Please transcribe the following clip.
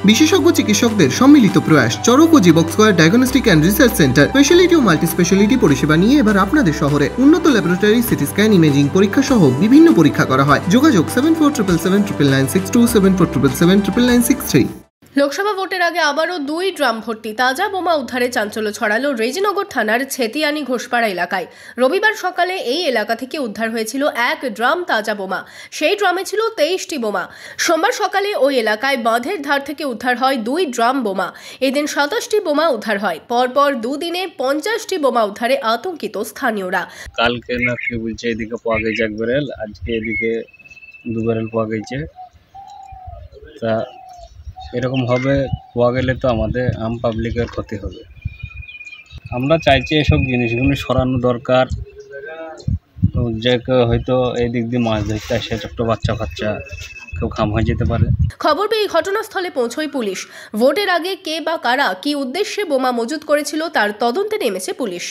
বিশেষজ্ঞ চিকিৎসকদের সম্মিলিত প্রয়াস চরক ও Jibak square diagnostic and research centre speciality ও মাল্টি স্পেশালিটি পরিষেবা নিয়ে এবার আপনাদের শহরে উন্নত ল্যাবরেটরি সিটি স্ক্যান ইমেজিং পরীক্ষা সহ বিভিন্ন পরীক্ষা করা হয়। যোগাযোগ 7477799627 74777996 লোকসভা ভোটের আগে আবারও 2 ড্রাম ভর্তি তাজা বোমা উদ্ধারে চাঞ্চল্য ছড়ালো রেজিনগর থানার ছেতিয়ানি ঘোষপাড়া এলাকায়। রবিবার সকালে এই এলাকা থেকে উদ্ধার হয়েছিল 1 ড্রাম তাজা বোমা। সেই ড্রামে ছিল 23টি বোমা। সোমবার সকালে ওই এলাকায় বাঁধের ধার থেকে উদ্ধার হয় 2 ড্রাম বোমা। এদিন 27টি বোমা উদ্ধার হয়। পরপর দুদিনে 50টি বোমা উদ্ধারে আতঙ্কিত স্থানীয়রা। কালকে না কি বলছে এদিকে পাওয়া গেছে 1 ব্যারেল, আজকে এদিকে 2 ব্যারেল পাওয়া গেছে। তা এরকম হবে পাওয়া গেলে তো আমাদের আম পাবলিকের ক্ষতি হবে। আমরা চাইছি এসব জিনিসগুলো সরানো দরকার। যে কেউ হয়তো এই দিক দিয়ে মাছ ধরতে আসে, ছোট্ট বাচ্চা কেউ খাম হয়ে যেতে পারে। খবর পেয়ে ঘটনাস্থলে পৌঁছয় পুলিশ। ভোটের আগে কে বা কারা কি উদ্দেশ্যে বোমা মজুত করেছিল তার তদন্তে নেমেছে পুলিশ।